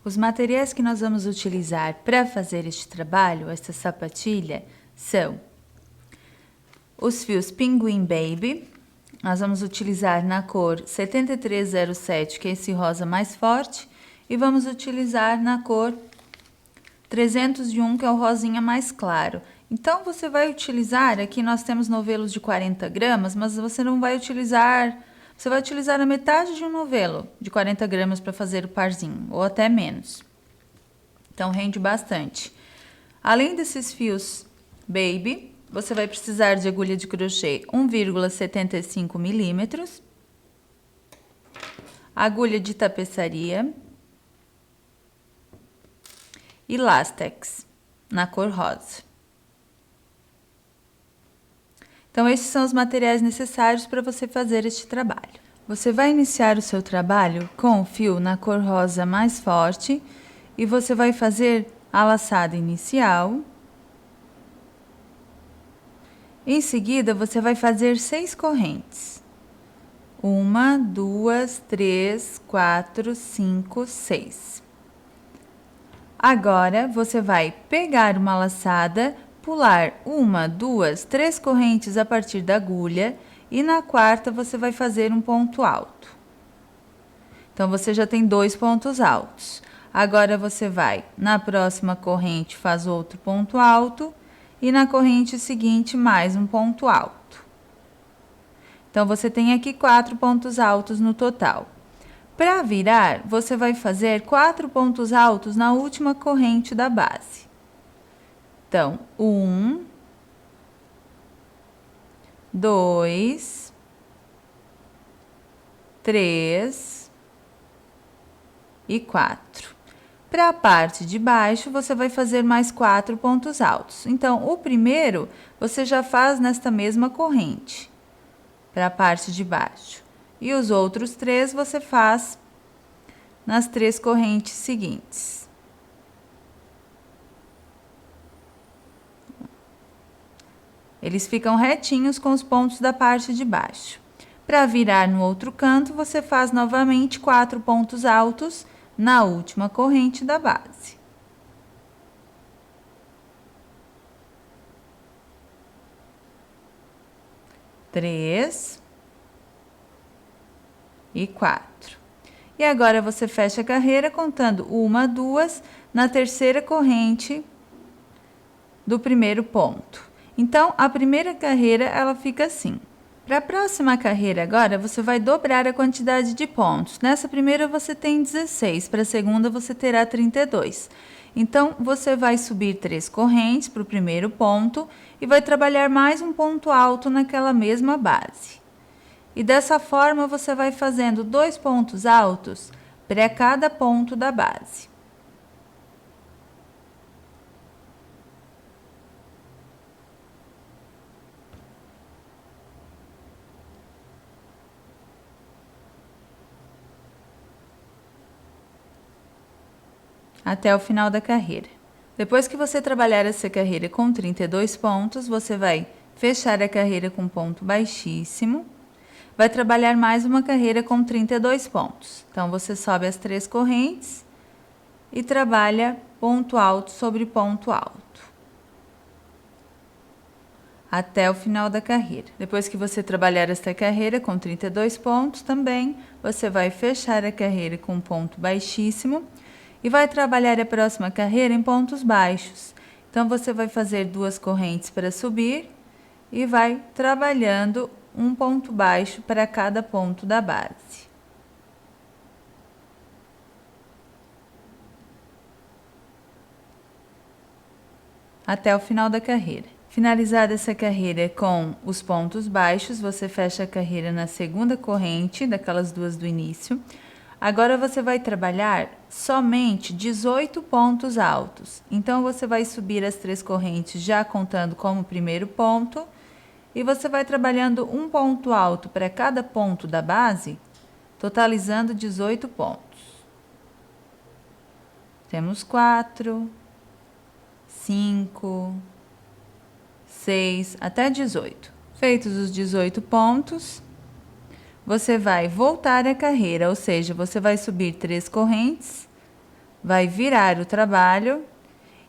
Os materiais que nós vamos utilizar para fazer este trabalho, esta sapatilha, são os fios Pinguim Baby. Nós vamos utilizar na cor 7307, que é esse rosa mais forte, e vamos utilizar na cor 301, que é o rosinha mais claro. Então, você vai utilizar, aqui nós temos novelos de 40 gramas, mas você não vai utilizar, você vai utilizar a metade de um novelo de 40 gramas para fazer o parzinho, ou até menos. Então, rende bastante. Além desses fios Baby, você vai precisar de agulha de crochê 1,75 milímetros, agulha de tapeçaria e lástex na cor rosa. Então, esses são os materiais necessários para você fazer este trabalho. Você vai iniciar o seu trabalho com o fio na cor rosa mais forte e você vai fazer a laçada inicial. Em seguida, você vai fazer 6 correntes. 1, 2, 3, 4, 5, 6. Agora, você vai pegar uma laçada, pular 1, 2, 3 correntes a partir da agulha e na quarta você vai fazer um ponto alto. Então, você já tem 2 pontos altos. Agora, você vai, na próxima corrente, faz outro ponto alto e na corrente seguinte, mais um ponto alto. Então, você tem aqui 4 pontos altos no total. Para virar, você vai fazer 4 pontos altos na última corrente da base. Então, 1, 2, 3 e 4. Para a parte de baixo, você vai fazer mais 4 pontos altos. Então, o primeiro, você já faz nesta mesma corrente, para a parte de baixo. E os outros 3 você faz nas 3 correntes seguintes. Eles ficam retinhos com os pontos da parte de baixo. Para virar no outro canto, você faz novamente 4 pontos altos na última corrente da base. Três e 4. E agora, você fecha a carreira contando 1, 2 na terceira corrente do primeiro ponto. Então, a primeira carreira, ela fica assim. Para a próxima carreira agora, você vai dobrar a quantidade de pontos. Nessa primeira, você tem 16, para a segunda, você terá 32. Então, você vai subir 3 correntes para o primeiro ponto e vai trabalhar mais um ponto alto naquela mesma base. E dessa forma, você vai fazendo 2 pontos altos para cada ponto da base. Até o final da carreira. Depois que você trabalhar essa carreira com 32 pontos, você vai fechar a carreira com ponto baixíssimo, vai trabalhar mais uma carreira com 32 pontos. Então, você sobe as 3 correntes e trabalha ponto alto sobre ponto alto, até o final da carreira. Depois que você trabalhar esta carreira com 32 pontos também, você vai fechar a carreira com ponto baixíssimo, e vai trabalhar a próxima carreira em pontos baixos. Então, você vai fazer 2 correntes para subir e vai trabalhando um ponto baixo para cada ponto da base. Até o final da carreira. Finalizada essa carreira com os pontos baixos, você fecha a carreira na segunda corrente, daquelas 2 do início. Agora, você vai trabalhar somente 18 pontos altos. Então, você vai subir as 3 correntes já contando como primeiro ponto. E você vai trabalhando um ponto alto para cada ponto da base, totalizando 18 pontos. Temos 4, 5, 6, até 18. Feitos os 18 pontos, você vai voltar a carreira, ou seja, você vai subir 3 correntes, vai virar o trabalho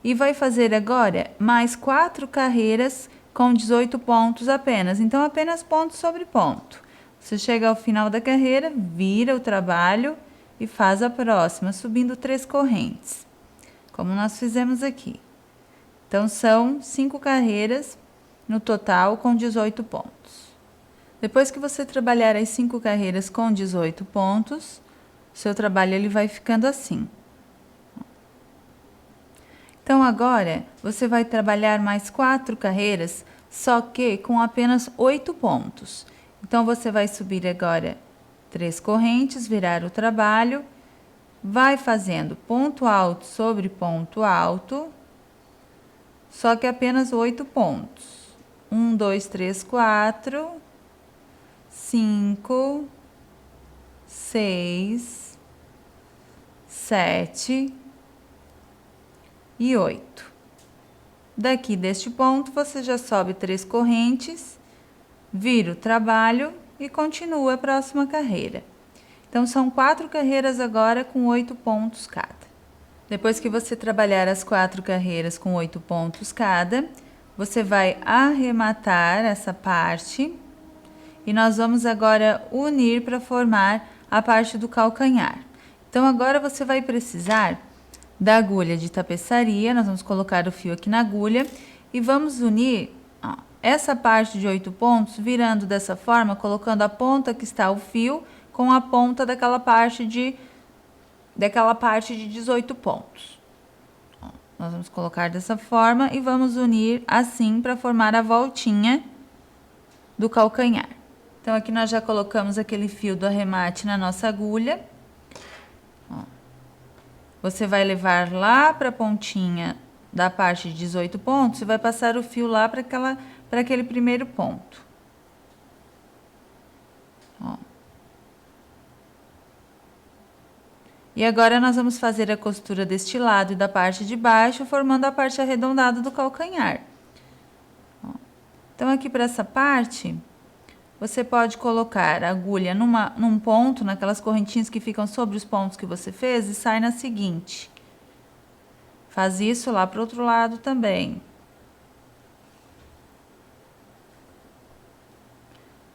e vai fazer agora mais 4 carreiras com 18 pontos apenas. Então, apenas ponto sobre ponto. Você chega ao final da carreira, vira o trabalho e faz a próxima, subindo 3 correntes, como nós fizemos aqui. Então, são 5 carreiras no total com 18 pontos. Depois que você trabalhar as 5 carreiras com 18 pontos, seu trabalho ele vai ficando assim. Então, agora, você vai trabalhar mais 4 carreiras, só que com apenas 8 pontos. Então, você vai subir agora 3 correntes, virar o trabalho, vai fazendo ponto alto sobre ponto alto, só que apenas 8 pontos. 1, 2, 3, 4, 5, 6, 7 e 8. Daqui deste ponto, você já sobe 3 correntes, vira o trabalho e continua a próxima carreira. Então, são 4 carreiras agora com 8 pontos cada. Depois que você trabalhar as 4 carreiras com 8 pontos cada, você vai arrematar essa parte e nós vamos agora unir para formar a parte do calcanhar. Então, agora você vai precisar da agulha de tapeçaria, nós vamos colocar o fio aqui na agulha e vamos unir essa parte de 8 pontos, virando dessa forma, colocando a ponta que está o fio com a ponta daquela parte de 18 pontos. Nós vamos colocar dessa forma e vamos unir assim para formar a voltinha do calcanhar. Então, aqui nós já colocamos aquele fio do arremate na nossa agulha. Você vai levar lá para a pontinha da parte de 18 pontos e vai passar o fio lá para aquele primeiro ponto. Ó. E agora nós vamos fazer a costura deste lado e da parte de baixo, formando a parte arredondada do calcanhar. Ó. Então, aqui para essa parte, você pode colocar a agulha num ponto, naquelas correntinhas que ficam sobre os pontos que você fez, e sai na seguinte. Faz isso lá para o outro lado também.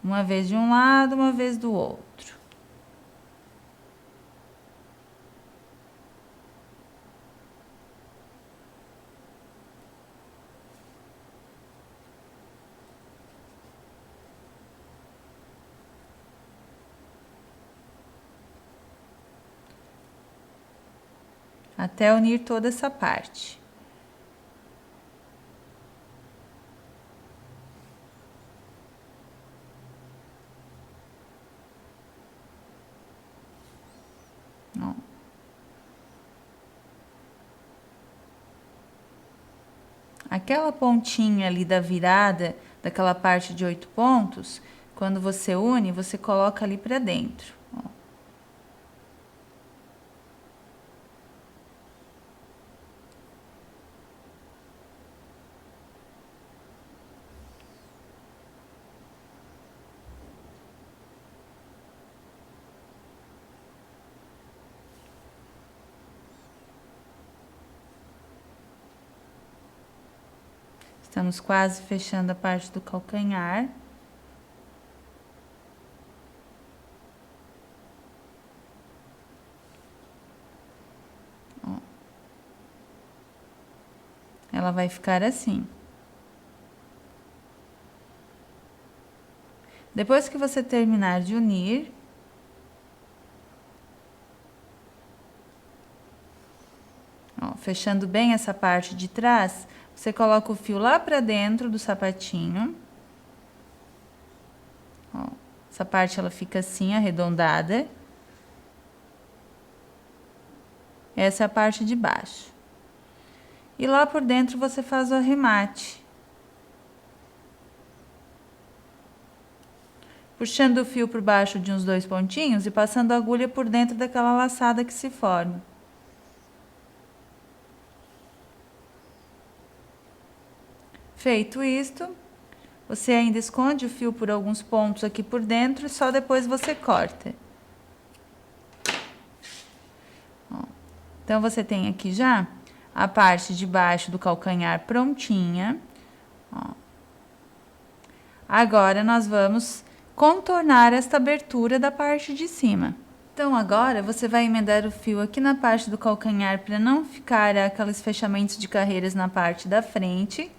Uma vez de um lado, uma vez do outro. Até unir toda essa parte. Ó. Aquela pontinha ali da virada, daquela parte de 8 pontos, quando você une, você coloca ali para dentro. Ó. Estamos quase fechando a parte do calcanhar. Ó. Ela vai ficar assim. Depois que você terminar de unir, ó, fechando bem essa parte de trás, você coloca o fio lá pra dentro do sapatinho. Ó, essa parte ela fica assim, arredondada. Essa é a parte de baixo. E lá por dentro você faz o arremate. Puxando o fio por baixo de uns 2 pontinhos e passando a agulha por dentro daquela laçada que se forma. Feito isto, você ainda esconde o fio por alguns pontos aqui por dentro e só depois você corta. Ó. Então, você tem aqui já a parte de baixo do calcanhar prontinha. Ó. Agora, nós vamos contornar esta abertura da parte de cima. Então, agora, você vai emendar o fio aqui na parte do calcanhar para não ficar aqueles fechamentos de carreiras na parte da frente.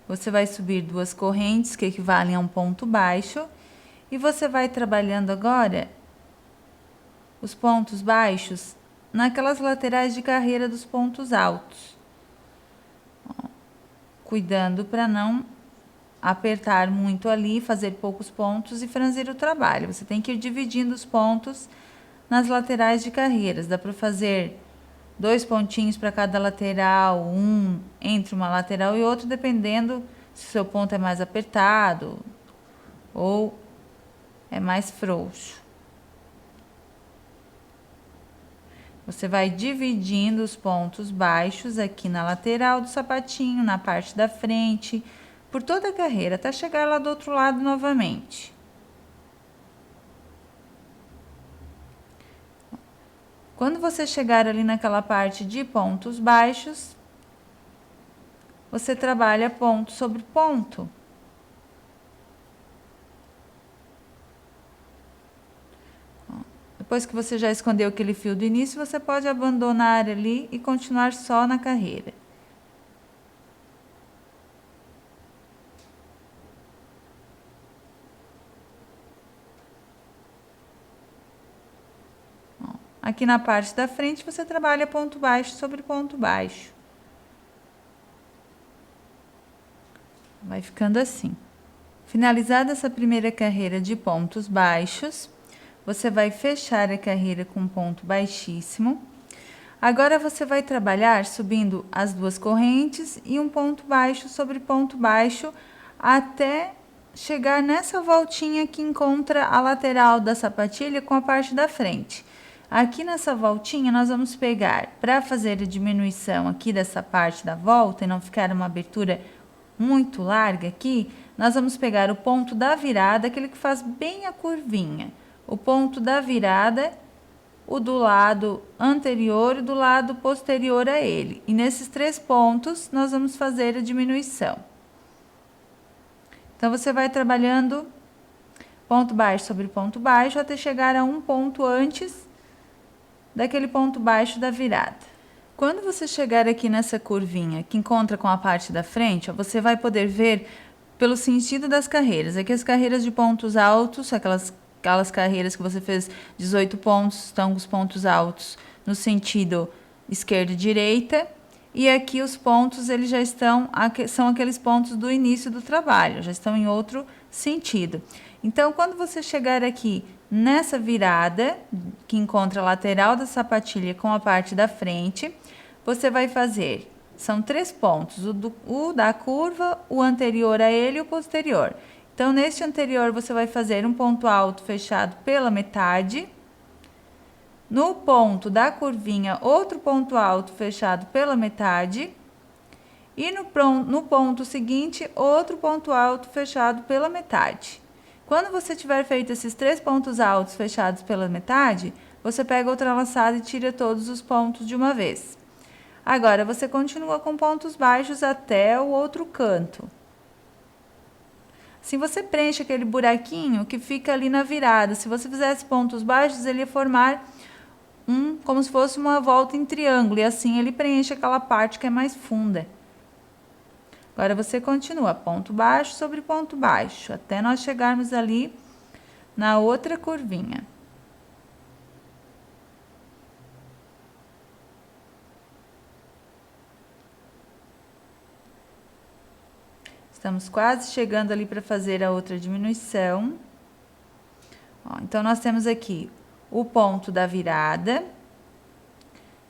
Você vai subir 2 correntes, que equivalem a um ponto baixo. E você vai trabalhando agora os pontos baixos naquelas laterais de carreira dos pontos altos. Ó, cuidando para não apertar muito ali, fazer poucos pontos e franzir o trabalho. Você tem que ir dividindo os pontos nas laterais de carreiras. Dá para fazer 2 pontinhos para cada lateral, um entre uma lateral e outra, dependendo se o seu ponto é mais apertado ou é mais frouxo. Você vai dividindo os pontos baixos aqui na lateral do sapatinho, na parte da frente, por toda a carreira, até chegar lá do outro lado novamente. Quando você chegar ali naquela parte de pontos baixos, você trabalha ponto sobre ponto. Depois que você já escondeu aquele fio do início, você pode abandonar ali e continuar só na carreira. Aqui na parte da frente, você trabalha ponto baixo sobre ponto baixo. Vai ficando assim. Finalizada essa primeira carreira de pontos baixos, você vai fechar a carreira com ponto baixíssimo. Agora, você vai trabalhar subindo as 2 correntes e um ponto baixo sobre ponto baixo até chegar nessa voltinha que encontra a lateral da sapatilha com a parte da frente. Aqui nessa voltinha, nós vamos pegar, para fazer a diminuição aqui dessa parte da volta e não ficar uma abertura muito larga aqui, nós vamos pegar o ponto da virada, aquele que faz bem a curvinha. O ponto da virada, o do lado anterior e do lado posterior a ele. E nesses 3 pontos, nós vamos fazer a diminuição. Então, você vai trabalhando ponto baixo sobre ponto baixo até chegar a um ponto antes daquele ponto baixo da virada. Quando você chegar aqui nessa curvinha que encontra com a parte da frente, ó, você vai poder ver pelo sentido das carreiras. Aqui as carreiras de pontos altos, aquelas carreiras que você fez 18 pontos, estão os pontos altos no sentido esquerda e direita. E aqui os pontos, eles já estão, são aqueles pontos do início do trabalho, já estão em outro sentido. Então, quando você chegar aqui nessa virada, que encontra a lateral da sapatilha com a parte da frente, você vai fazer, são 3 pontos, o da curva, o anterior a ele e o posterior. Então, neste anterior, você vai fazer um ponto alto fechado pela metade. No ponto da curvinha, outro ponto alto fechado pela metade. E no ponto seguinte, outro ponto alto fechado pela metade. Quando você tiver feito esses 3 pontos altos fechados pela metade, você pega outra laçada e tira todos os pontos de uma vez. Agora, você continua com pontos baixos até o outro canto. Assim, você preenche aquele buraquinho que fica ali na virada. Se você fizesse pontos baixos, ele ia formar como se fosse uma volta em triângulo. E assim, ele preenche aquela parte que é mais funda. Agora, você continua ponto baixo sobre ponto baixo, até nós chegarmos ali na outra curvinha. Estamos quase chegando ali para fazer a outra diminuição. Ó, então, nós temos aqui o ponto da virada,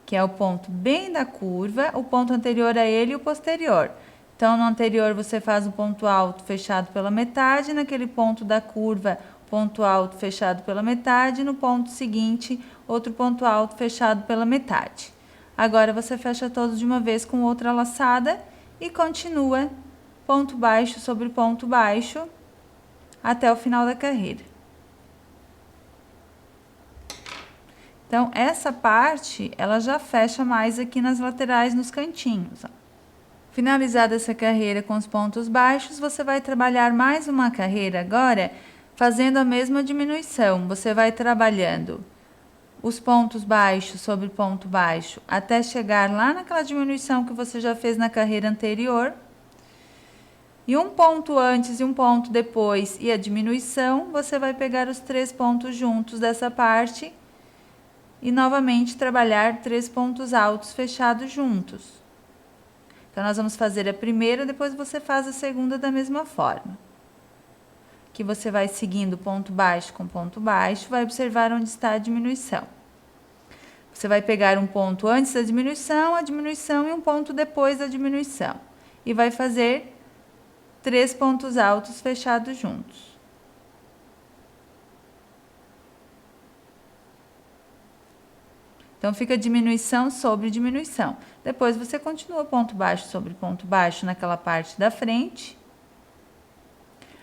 que é o ponto bem da curva, o ponto anterior a ele e o posterior. Então, no anterior, você faz um ponto alto fechado pela metade, naquele ponto da curva, ponto alto fechado pela metade, no ponto seguinte, outro ponto alto fechado pela metade. Agora, você fecha todos de uma vez com outra laçada e continua ponto baixo sobre ponto baixo até o final da carreira. Então, essa parte, ela já fecha mais aqui nas laterais, nos cantinhos, ó. Finalizada essa carreira com os pontos baixos, você vai trabalhar mais uma carreira agora, fazendo a mesma diminuição. Você vai trabalhando os pontos baixos sobre ponto baixo, até chegar lá naquela diminuição que você já fez na carreira anterior. E um ponto antes e um ponto depois e a diminuição, você vai pegar os 3 pontos juntos dessa parte e novamente trabalhar 3 pontos altos fechados juntos. Então, nós vamos fazer a primeira, depois você faz a segunda da mesma forma. Que você vai seguindo ponto baixo com ponto baixo, vai observar onde está a diminuição. Você vai pegar um ponto antes da diminuição, a diminuição e um ponto depois da diminuição. E vai fazer 3 pontos altos fechados juntos. Então, fica diminuição sobre diminuição. Depois, você continua ponto baixo sobre ponto baixo naquela parte da frente,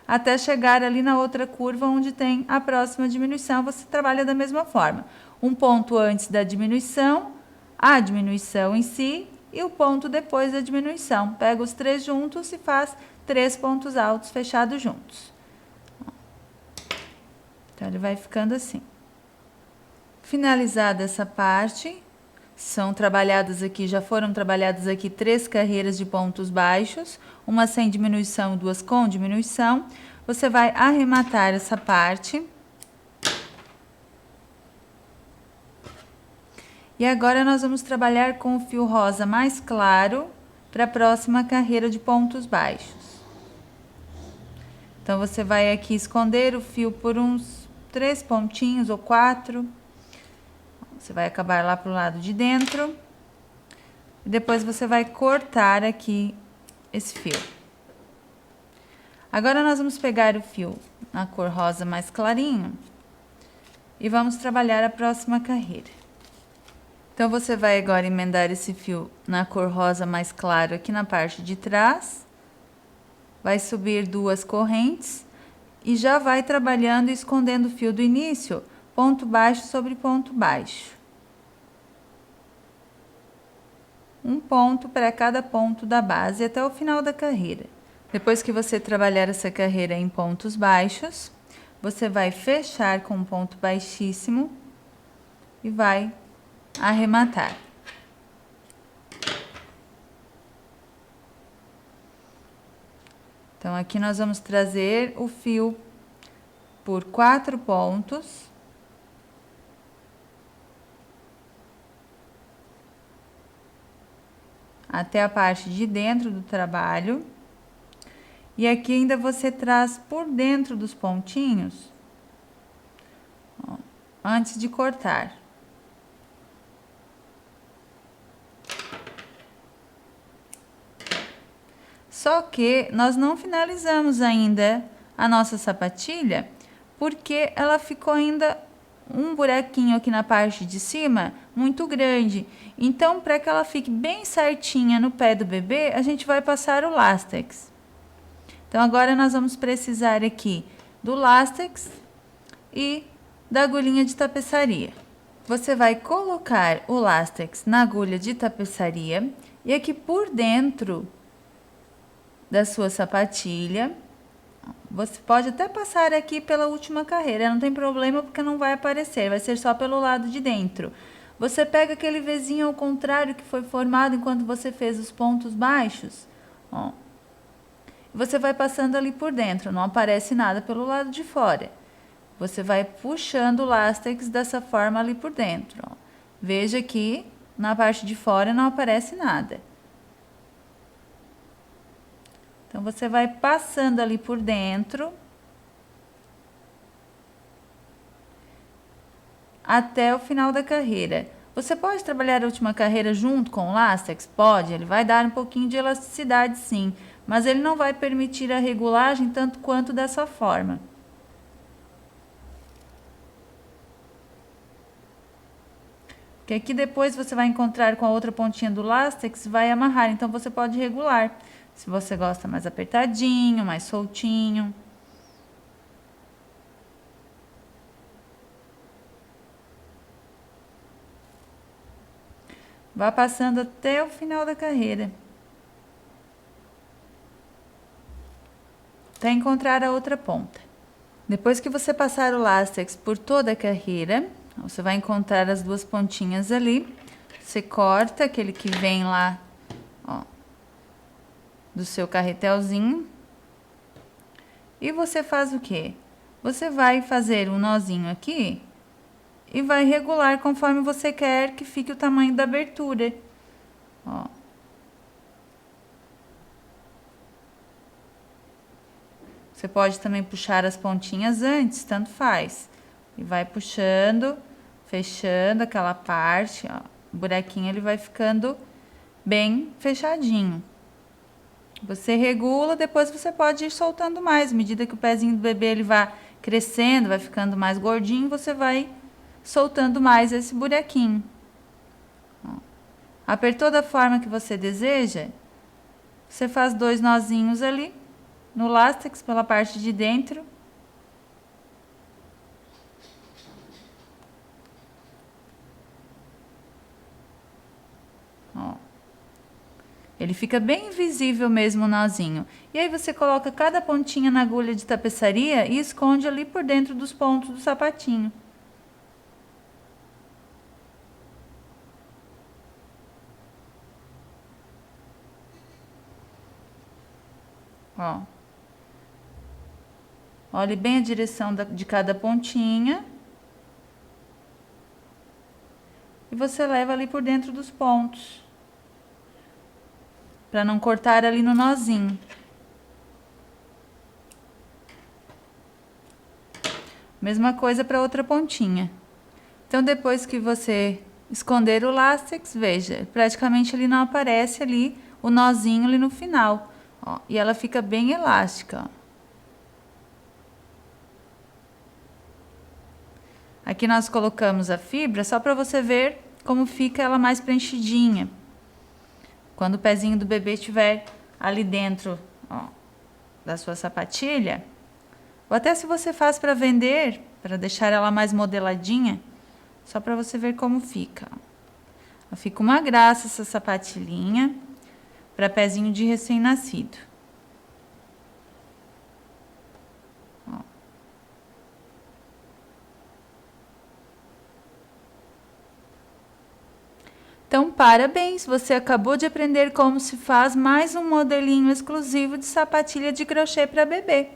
até chegar ali na outra curva onde tem a próxima diminuição, você trabalha da mesma forma. Um ponto antes da diminuição, a diminuição em si, e o ponto depois da diminuição. Pega os 3 juntos e faz 3 pontos altos fechados juntos. Então, ele vai ficando assim. Finalizada essa parte, são trabalhadas aqui, já foram trabalhadas aqui 3 carreiras de pontos baixos, uma sem diminuição e 2 com diminuição. Você vai arrematar essa parte. E agora nós vamos trabalhar com o fio rosa mais claro para a próxima carreira de pontos baixos. Então, você vai aqui esconder o fio por uns 3 pontinhos ou 4. Você vai acabar lá pro lado de dentro. E depois você vai cortar aqui esse fio. Agora, nós vamos pegar o fio na cor rosa mais clarinho e vamos trabalhar a próxima carreira. Então, você vai agora emendar esse fio na cor rosa mais claro aqui na parte de trás. Vai subir 2 correntes e já vai trabalhando e escondendo o fio do início, ponto baixo sobre ponto baixo. Um ponto para cada ponto da base até o final da carreira. Depois que você trabalhar essa carreira em pontos baixos, você vai fechar com um ponto baixíssimo e vai arrematar. Então, aqui nós vamos trazer o fio por 4 pontos. Até a parte de dentro do trabalho. E aqui ainda você traz por dentro dos pontinhos, ó, antes de cortar. Só que nós não finalizamos ainda a nossa sapatilha, porque ela ficou ainda um buraquinho aqui na parte de cima muito grande. Então, para que ela fique bem certinha no pé do bebê, a gente vai passar o lástex. Então, agora nós vamos precisar aqui do lástex e da agulhinha de tapeçaria. Você vai colocar o lástex na agulha de tapeçaria e aqui por dentro da sua sapatilha, você pode até passar aqui pela última carreira, não tem problema porque não vai aparecer, vai ser só pelo lado de dentro. Você pega aquele Vzinho ao contrário que foi formado enquanto você fez os pontos baixos, ó. Você vai passando ali por dentro, não aparece nada pelo lado de fora. Você vai puxando o lástex dessa forma ali por dentro, ó. Veja que na parte de fora não aparece nada. Então, você vai passando ali por dentro até o final da carreira. Você pode trabalhar a última carreira junto com o lástex? Pode, ele vai dar um pouquinho de elasticidade sim, mas ele não vai permitir a regulagem tanto quanto dessa forma. Porque aqui depois você vai encontrar com a outra pontinha do lástex, vai amarrar, então você pode regular. Se você gosta mais apertadinho, mais soltinho. Vá passando até o final da carreira. Até encontrar a outra ponta. Depois que você passar o lástex por toda a carreira, você vai encontrar as duas pontinhas ali. Você corta aquele que vem lá, ó, do seu carretelzinho. E você faz o quê? Você vai fazer um nozinho aqui e vai regular conforme você quer que fique o tamanho da abertura. Ó. Você pode também puxar as pontinhas antes, tanto faz. E vai puxando, fechando aquela parte, ó. O buraquinho ele vai ficando bem fechadinho. Você regula, depois você pode ir soltando mais. À medida que o pezinho do bebê ele vai crescendo, vai ficando mais gordinho, você vai soltando mais esse buraquinho. Ó. Apertou da forma que você deseja, você faz 2 nozinhos ali no lástex pela parte de dentro. Ó. Ele fica bem visível mesmo o nozinho. E aí você coloca cada pontinha na agulha de tapeçaria e esconde ali por dentro dos pontos do sapatinho. Ó. Olhe bem a direção de cada pontinha. E você leva ali por dentro dos pontos. Para não cortar ali no nozinho. Mesma coisa para outra pontinha. Então, depois que você esconder o lástex, veja, praticamente ele não aparece ali o nozinho ali no final. Ó, e ela fica bem elástica, ó. Aqui nós colocamos a fibra só para você ver como fica ela mais preenchidinha. Quando o pezinho do bebê estiver ali dentro, ó, da sua sapatilha, ou até se você faz para vender, para deixar ela mais modeladinha, só para você ver como fica. Ó. Fica uma graça essa sapatilhinha para pezinho de recém-nascido. Então, parabéns! Você acabou de aprender como se faz mais um modelinho exclusivo de sapatilha de crochê para bebê.